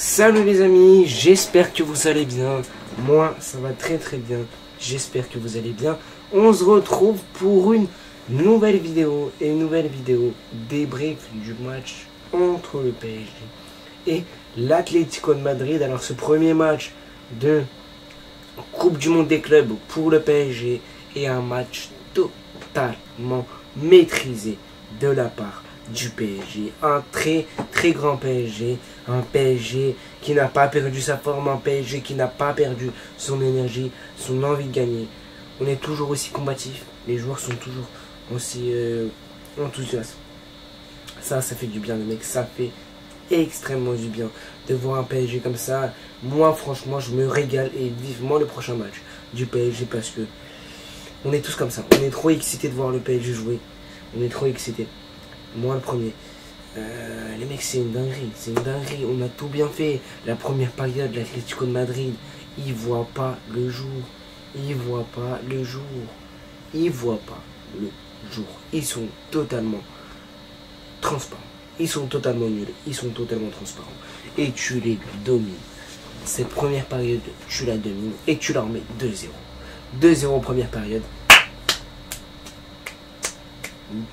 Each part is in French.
Salut les amis, j'espère que vous allez bien. Moi, ça va très bien. J'espère que vous allez bien. On se retrouve pour une nouvelle vidéo. Et une nouvelle vidéo débrief du match entre le PSG et l'Atlético de Madrid. Alors ce premier match de Coupe du Monde des clubs pour le PSG est un match totalement maîtrisé de la part du PSG, un très grand PSG, un PSG qui n'a pas perdu sa forme, un PSG qui n'a pas perdu son énergie, son envie de gagner. On est toujours aussi combatif, les joueurs sont toujours aussi enthousiastes. Ça fait du bien les mecs, ça fait extrêmement du bien de voir un PSG comme ça. Moi franchement je me régale et vivement le prochain match du PSG parce que on est tous comme ça, on est trop excités de voir le PSG jouer, on est trop excités. Moi le premier. Les mecs c'est une dinguerie, on a tout bien fait. La première période, l'Atlético de Madrid, ils voient pas le jour. Ils sont totalement transparents. Ils sont totalement nuls. Ils sont totalement transparents. Et tu les domines. Cette première période, tu la domines et tu leur mets 2-0. 2-0 première période.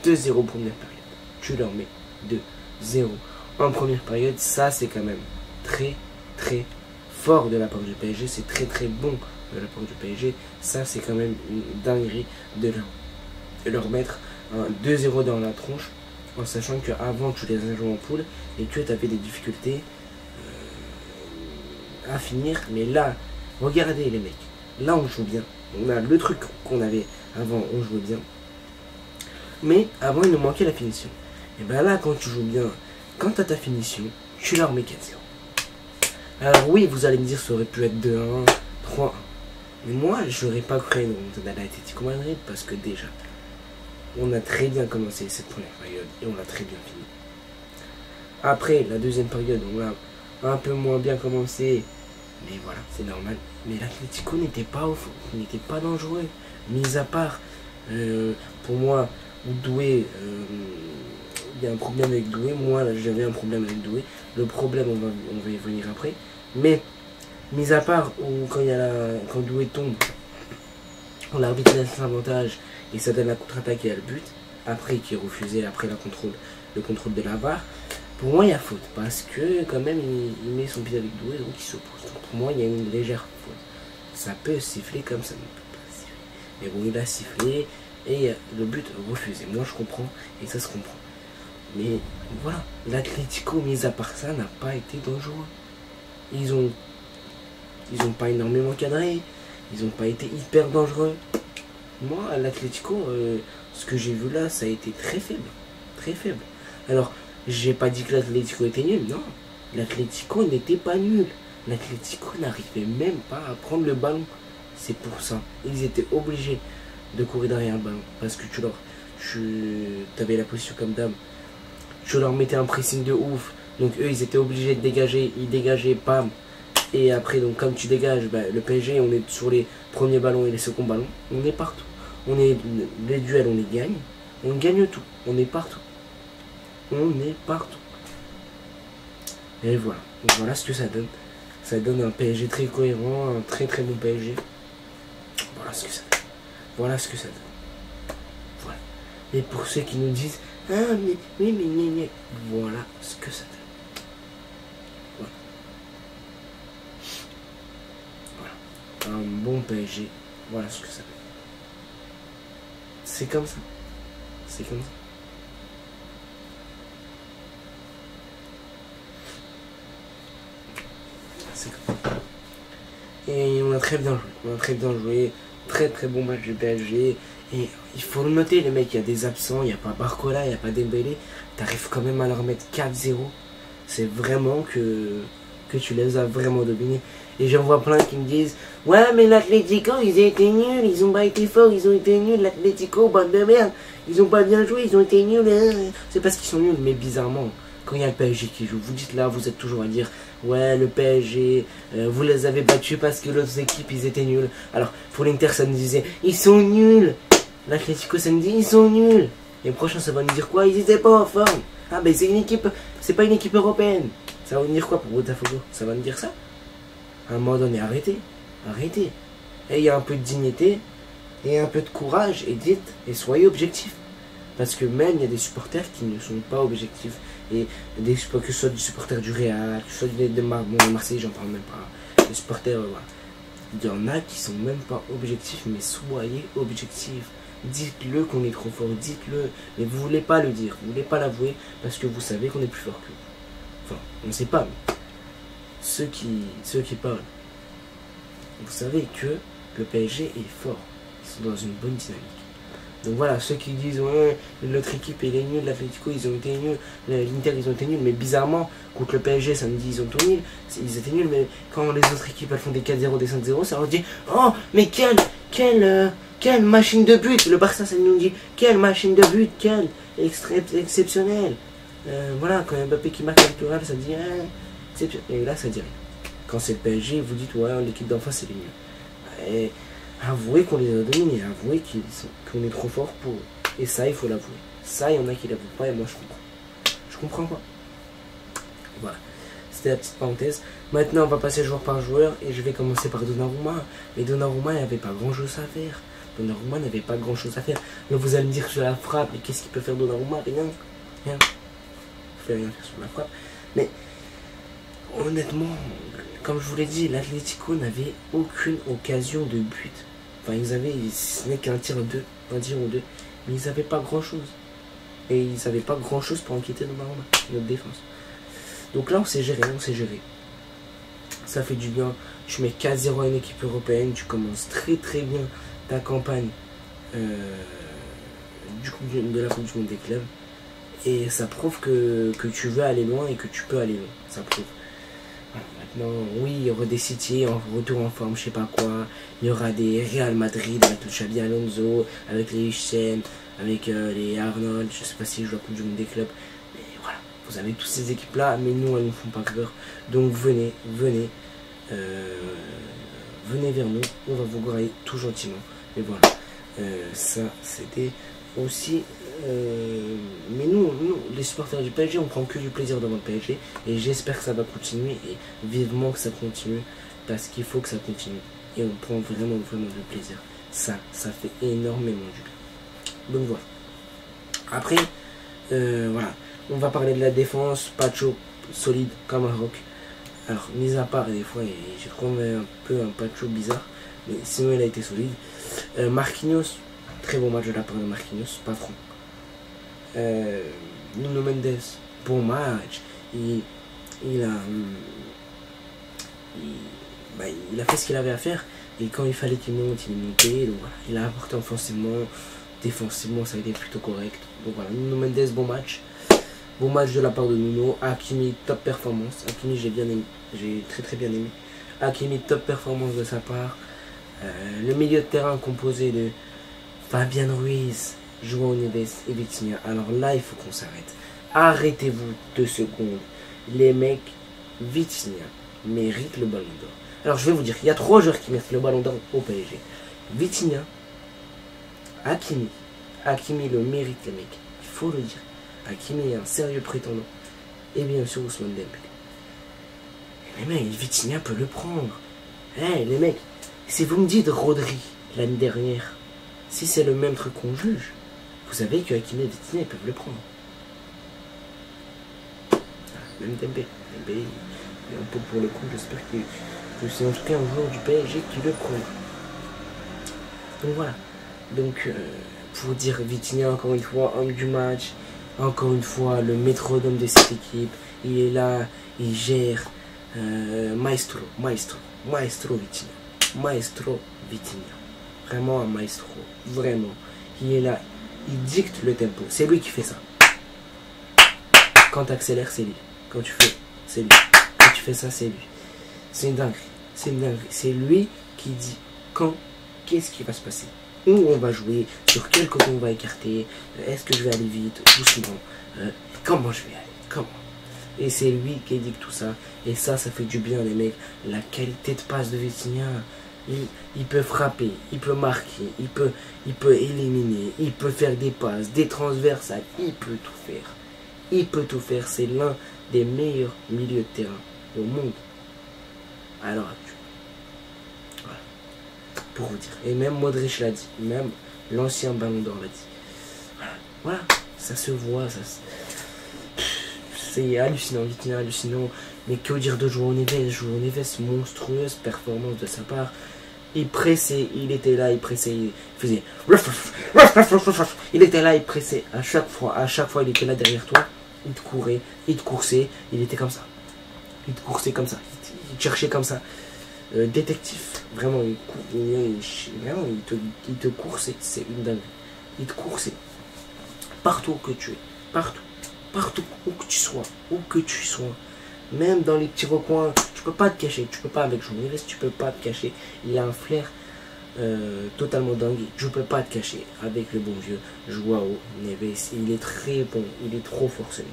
2-0 première période. Tu leur mets 2-0 en première période. Ça c'est quand même très fort de la part du PSG. C'est très bon de la part du PSG. Ça c'est quand même une dinguerie de leur mettre un 2-0 dans la tronche, en sachant qu'avant tu les as joués en poule et que tu avais des difficultés à finir. Mais là, regardez les mecs, là on joue bien. On a le truc qu'on avait avant, on jouait bien. Mais avant il nous manquait la finition. Et bien là quand tu joues bien, quand tu as ta finition, tu leur mets 4-0. Alors oui, vous allez me dire ça aurait pu être 2-1, 3-1. Mais moi je n'aurais pas cru une remontada à l'Atlético Madrid parce que déjà, on a très bien commencé cette première période et on l'a très bien fini. Après la deuxième période, on a un peu moins bien commencé. Mais voilà, c'est normal. Mais l'Atlético n'était pas au fond, n'était pas dangereux. Mis à part, pour moi, Doué, il y a un problème avec Doué. Moi, j'avais un problème avec Doué. Le problème, on va y venir après. Mais, mis à part, quand Doué tombe, l'arbitre laisse l'avantage et ça donne la contre-attaque et le but. Après, qui est refusé, après le contrôle de la VAR. Pour moi, il y a faute. Parce que, quand même, il met son pied avec Doué, donc il s'oppose. Pour moi, il y a une légère faute. Ça peut siffler comme ça ne peut pas siffler. Mais bon, il a sifflé. Et le but refusé. Moi je comprends et ça se comprend. Mais voilà, l'Atlético, mis à part ça, n'a pas été dangereux. Ils ont pas énormément cadré. Ils n'ont pas été hyper dangereux. Moi, l'Atlético, ce que j'ai vu là, ça a été très faible. Très faible. Alors, j'ai pas dit que l'Atlético était nul, non. L'Atlético n'était pas nul. L'Atlético n'arrivait même pas à prendre le ballon. C'est pour ça. Ils étaient obligés de courir derrière le ballon parce que tu avais la position comme dame, tu leur mettais un pressing de ouf, donc eux ils étaient obligés de dégager, ils dégageaient, pam, et après donc comme tu dégages, le PSG on est sur les premiers ballons et les seconds ballons, on est partout, les duels on les gagne, on gagne tout, on est partout, et voilà, donc voilà ce que ça donne un PSG très cohérent, un très bon PSG, voilà ce que ça donne. Voilà ce que ça donne. Voilà. Et pour ceux qui nous disent ah mais voilà ce que ça donne. Voilà. Un bon PSG. Voilà ce que ça donne. C'est comme ça. C'est comme ça. C'est comme ça. Et on a très bien joué. Très bon match du PSG. Et il faut le noter les mecs, il y a des absents, il n'y a pas Barcola, il n'y a pas Dembélé. T'arrives quand même à leur mettre 4-0. C'est vraiment que tu les as vraiment dominés. Et j'en vois plein qui me disent ouais mais l'Atlético ils ont été nuls, ils ont pas été forts, ils ont été nuls, l'Atlético bande de merde, ils ont pas bien joué, ils ont été nuls. C'est parce qu'ils sont nuls, mais bizarrement quand il y a le PSG qui joue, vous dites là, vous êtes toujours à dire ouais le PSG, vous les avez battus parce que l'autre équipe ils étaient nuls. Alors pour l'Inter ça nous disait ils sont nuls, l'Atlético ça nous dit ils sont nuls, et le prochain ça va nous dire quoi, ils étaient pas en forme. Ah ben c'est une équipe, c'est pas une équipe européenne, Ça va me dire quoi pour Botafogo? Ça va me dire ça? À un moment donné, arrêtez. Arrêtez. Ayez un peu de dignité et un peu de courage et dites et soyez objectifs. Parce que même il y a des supporters qui ne sont pas objectifs. Et que ce soit du supporter du Real, que ce soit de Marseille, j'en parle même pas. Les supporters, voilà. Il y en a qui sont même pas objectifs, mais soyez objectifs. Dites-le qu'on est trop fort, dites-le. Mais vous voulez pas le dire, vous voulez pas l'avouer parce que vous savez qu'on est plus fort que vous. Enfin, on ne sait pas, mais ceux qui parlent, vous savez que le PSG est fort. Ils sont dans une bonne dynamique. Donc voilà, ceux qui disent ouais, l'autre équipe elle est nulle, l'Atlético ils ont été nuls, l'Inter ils ont été nuls, mais bizarrement, contre le PSG samedi ils ont tout nuls, ils étaient nuls, mais quand les autres équipes elles font des 4-0, des 5-0, ça leur dit oh mais quelle machine de but. Le Barça ça nous dit quelle machine de but, quelle exceptionnel. Voilà, quand Mbappé qui marque avec le Real, ça dit exceptionnel. Et là ça dit rien. Quand c'est le PSG, vous dites ouais l'équipe d'en face elle est nulle. Et avouez qu'on les a dominés, avouez qu'on est trop fort pour eux. Et ça, il faut l'avouer. Ça, il y en a qui l'avouent pas et moi je comprends. Je comprends pas. Voilà. C'était la petite parenthèse. Maintenant, on va passer joueur par joueur et je vais commencer par Donnarumma. Mais Donnarumma, il n'y avait pas grand chose à faire. Donnarumma n'avait pas grand chose à faire. Là, vous allez me dire sur la frappe, mais qu'est-ce qu'il peut faire Donnarumma? Rien. Rien. Il ne fait rien faire sur la frappe. Mais honnêtement, comme je vous l'ai dit, l'Atlético n'avait aucune occasion de but. Enfin, ils avaient, ce n'est qu'un tir ou deux, mais ils n'avaient pas grand chose. Et ils n'avaient pas grand chose pour inquiéter notre défense. Donc là, on s'est géré. Ça fait du bien. Tu mets 4-0 à une équipe européenne, tu commences très très bien ta campagne de la Coupe du Monde des clubs. Et ça prouve que tu veux aller loin et que tu peux aller loin. Ça prouve. Maintenant, oui, il y aura des City en retour en forme, je sais pas quoi. Il y aura des Real Madrid avec le Xabi Alonso, avec les Hussein, avec les Arnold. Je sais pas si je joue la Coupe du Monde des clubs. Mais voilà, vous avez toutes ces équipes-là, mais nous, elles ne font pas peur. Donc venez vers nous, on va vous grailler tout gentiment. Et voilà, ça c'était aussi... mais nous, les supporters du PSG, on prend que du plaisir devant le PSG et j'espère que ça va continuer et vivement que ça continue parce qu'il faut que ça continue et on prend vraiment du plaisir. Ça fait énormément du bien. Donc voilà. Après, voilà, on va parler de la défense. Pacho solide comme un roc. Alors, mis à part des fois, j'ai trouvé un peu un Pacho bizarre, mais sinon il a été solide. Marquinhos, très bon match de la part de Marquinhos, patron. Nuno Mendes, bon match. Il a fait ce qu'il avait à faire. Et quand il fallait qu'il monte, il est monté. Donc voilà, il a apporté offensivement. Défensivement, ça a été plutôt correct. Donc voilà, Nuno Mendes, bon match. Bon match de la part de Nuno. Hakimi, top performance. Hakimi, j'ai bien aimé. J'ai très bien aimé. Hakimi, top performance de sa part. Le milieu de terrain composé de Fabian Ruiz, João Neves et Vitinha. Alors là, il faut qu'on s'arrête. Arrêtez-vous 2 secondes. Les mecs, Vitinha mérite le ballon d'or. Alors je vais vous dire, il y a 3 joueurs qui méritent le ballon d'or au PSG. Vitinha, Hakimi. Hakimi le mérite, les mecs. Il faut le dire. Hakimi est un sérieux prétendant. Et bien sûr, Ousmane Dembélé. Les mecs, Vitinha peut le prendre. Hey, les mecs, si vous me dites Rodri l'année dernière, si c'est le même truc qu'on juge, vous savez que Hakimi et Vitinha peuvent le prendre. Même Dembélé, un peu pour le coup, j'espère que c'est en tout cas un joueur du PSG qui le prend. Donc voilà. Donc pour dire Vitinha, encore une fois, homme du match, encore une fois le métronome de cette équipe, il est là, il gère. Maestro Vitinha, vraiment un maestro, vraiment, il est là, il dicte le tempo, c'est lui qui fait ça. Quand tu accélères, c'est lui, quand tu fais, c'est lui, quand tu fais ça, c'est lui. C'est une dinguerie, c'est lui qui dit quand, qu'est-ce qui va se passer, où on va jouer, sur quel côté on va écarter, est-ce que je vais aller vite, doucement, comment je vais aller, comment. Et c'est lui qui dicte tout ça. Et ça fait du bien, les mecs. La qualité de passe de Vitinha. Il peut frapper, il peut marquer, il peut éliminer, il peut faire des passes, des transversales. Il peut tout faire. C'est l'un des meilleurs milieux de terrain au monde à l'heure actuelle. Voilà. Pour vous dire. Et même Modric l'a dit. Même l'ancien Ballon d'Or l'a dit. Voilà. Ça se voit. C'est hallucinant. Vitinha hallucinant. Mais que dire de João Neves? João Neves, monstrueuse performance de sa part. Il pressait, il était là, il pressait, il faisait. Il était là, il pressait. À chaque fois, il était là derrière toi. Il te courait, il te coursait, il était comme ça. Il te coursait comme ça, il te cherchait comme ça. Détective, vraiment, il te coursait, c'est une dinguerie. Il te coursait. Partout où que tu es, partout, où que tu sois. Même dans les petits recoins, tu peux pas te cacher. Tu peux pas avec João Neves, tu peux pas te cacher. Il a un flair totalement dingue. Je peux pas te cacher avec le bon vieux João Neves. Il est très bon. Il est trop fort ce mec.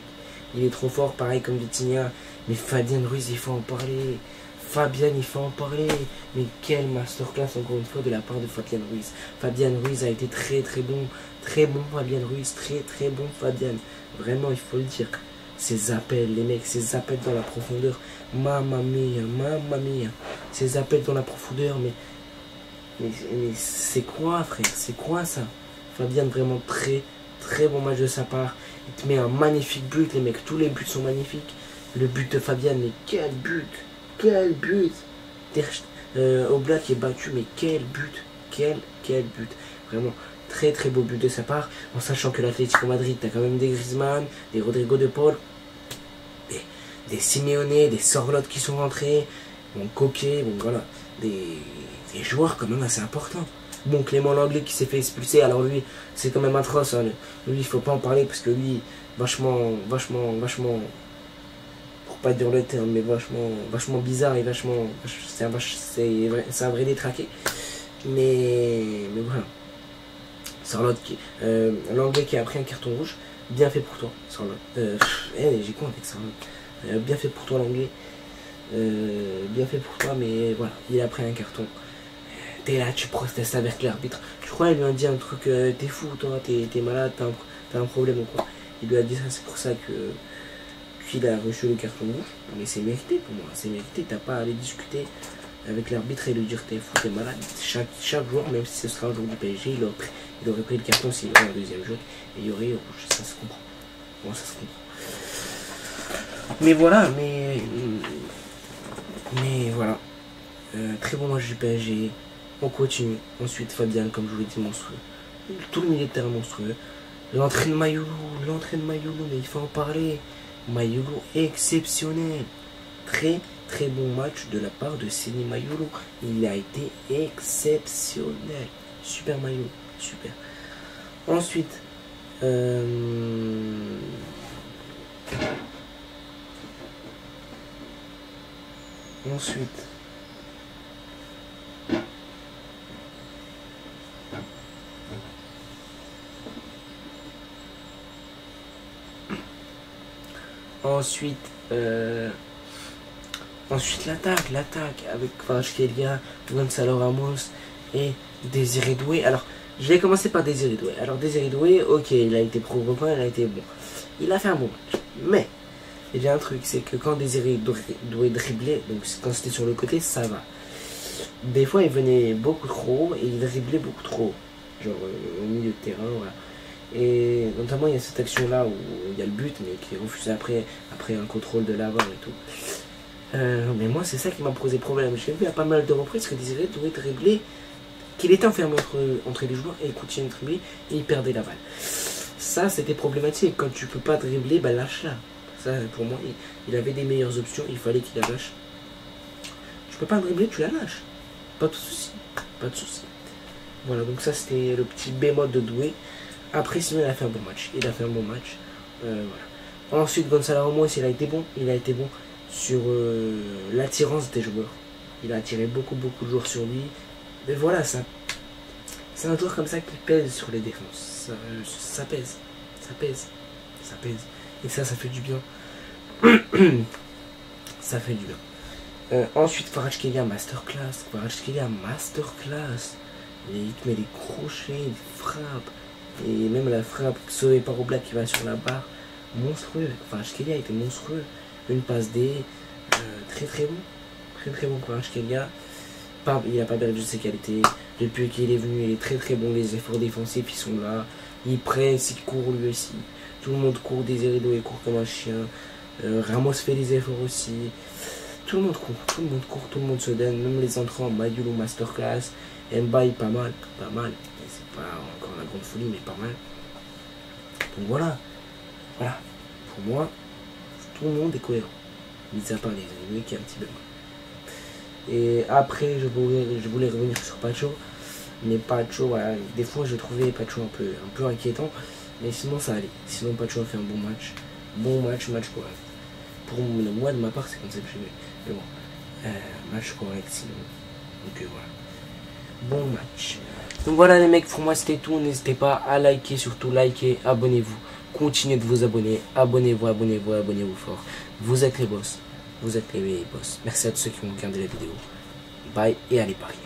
Il est trop fort, pareil comme Vitinha. Mais Fabian Ruiz, il faut en parler. Fabian, il faut en parler. Mais quelle masterclass encore une fois de la part de Fabian Ruiz. Fabian Ruiz a été très très bon. Très bon Fabian Ruiz. Très très bon Fabian. Vraiment, il faut le dire. Ces appels, les mecs, ces appels dans la profondeur. Mamma mia. Ces appels dans la profondeur, mais c'est quoi, frère? C'est quoi ça? Fabian, vraiment très, très bon match de sa part. Il te met un magnifique but, les mecs. Tous les buts sont magnifiques. Le but de Fabian, mais quel but! Quel but! Oblak qui est battu, mais quel but! Quel but! Vraiment. Très très beau but de sa part, en sachant que l'Atlético Madrid, t'as quand même des Griezmann, des Rodrigo de Paul, des Simeone, des Sorloth qui sont rentrés, bon Coquet, bon voilà, des joueurs quand même assez importants. Bon, Clément Lenglet qui s'est fait expulser, alors lui, c'est quand même atroce, hein. Lui, il faut pas en parler, parce que lui, vachement, pour pas dire le terme, mais vachement bizarre, et c'est un vrai détraqué. Mais voilà. Sorloth l'anglais qui a pris un carton rouge, bien fait pour toi, Sorloth. J'ai quoi avec Sorloth? Bien fait pour toi l'anglais, bien fait pour toi, mais voilà, il a pris un carton. T'es là, tu protestes avec l'arbitre. Je crois qu'il lui a dit un truc, t'es fou toi, t'es malade, t'as un problème ou quoi. Il lui a dit ça, c'est pour ça qu'il a reçu le carton rouge. Mais c'est mérité pour moi, c'est mérité, t'as pas à aller discuter avec l'arbitre et lui dire t'es fou, t'es malade. Chaque jour, même si ce sera un jour du PSG, il aurait pris le carton s'il aurait un deuxième jeu et il y aurait rouge. Ça se comprend. Bon, ça se comprend. Mais voilà, mais voilà. Très bon match du PSG. On continue. Ensuite, Fabian, comme je vous l'ai dit, monstrueux. Tout le milieu de terrain monstrueux. L'entrée de Mayolo, mais il faut en parler. Mayolo exceptionnel. Très très bon match de la part de Seny Mayolo. Il a été exceptionnel. Super Mayolo, super. Ensuite, ensuite l'attaque avec Kvaratskhelia, Gonzalo Ramos et Désiré Doué. Alors, je vais commencer par Désiré Doué. Alors, Désiré Doué, ok, il a été provoquant, il a été bon. Il a fait un bon match. Mais, il y a un truc, c'est que quand Désiré Doué driblait, donc quand c'était sur le côté, ça va. Des fois, il venait beaucoup trop haut et il driblait beaucoup trop haut. Genre, au milieu de terrain, voilà. Et notamment, il y a cette action-là où il y a le but, mais qui est refusé après un contrôle de l'avant et tout. Mais moi, c'est ça qui m'a posé problème. J'ai vu à pas mal de reprises que Désiré Doué driblait, qu'il était enfermé entre les joueurs et il continuait de dribbler et il perdait la balle. Ça, c'était problématique. Quand tu peux pas dribbler, bah lâche-la. Ça, pour moi, il avait des meilleures options, il fallait qu'il la lâche. Tu peux pas dribbler, tu la lâches. Pas de souci. Pas de souci. Voilà, donc ça, c'était le petit bémol de Doué. Après, sinon, il a fait un bon match. Voilà. Ensuite, Gonzalo Ramos, il a été bon. Il a été bon sur l'attirance des joueurs. Il a attiré beaucoup de joueurs sur lui. Mais voilà, c'est un joueur comme ça qui pèse sur les défenses. Ça pèse. Et ça fait du bien. Ça fait du bien. Ensuite, Kvaratskhelia, masterclass. Il te met des crochets, des frappes. Et même la frappe sauvée par Oblak qui va sur la barre. Monstrueux. Kvaratskhelia était monstrueux. une passe D. Très très bon. Très très bon Kvaratskhelia. Il n'a pas perdu ses qualités. Depuis qu'il est venu, il est très très bon. Les efforts défensifs, ils sont là. Il presse, il court lui aussi. Tout le monde court, Désiré Doué court comme un chien. Ramos fait des efforts aussi. Tout le monde court, tout le monde se donne. Même les entrants, Mayulu masterclass. Mbaye pas mal. C'est pas encore la grande folie, mais pas mal. Donc voilà. Pour moi, tout le monde est cohérent. Mis à part les ennemis qui est un petit peu mal. Et après, je voulais revenir sur Pacho. Mais Pacho, voilà, des fois je trouvais Pacho un peu inquiétant. Mais sinon ça allait. Sinon Pacho a fait un bon match. Match correct. Pour moi, de ma part, c'est comme ça que je vais. Mais bon, match correct sinon. Donc voilà. Bon match. Donc voilà les mecs, pour moi c'était tout. N'hésitez pas à liker, surtout liker, abonnez-vous. Continuez de vous abonner. Abonnez-vous fort. Vous êtes les boss. Vous êtes les boss. Merci à tous ceux qui ont regardé la vidéo. Bye et allez parier.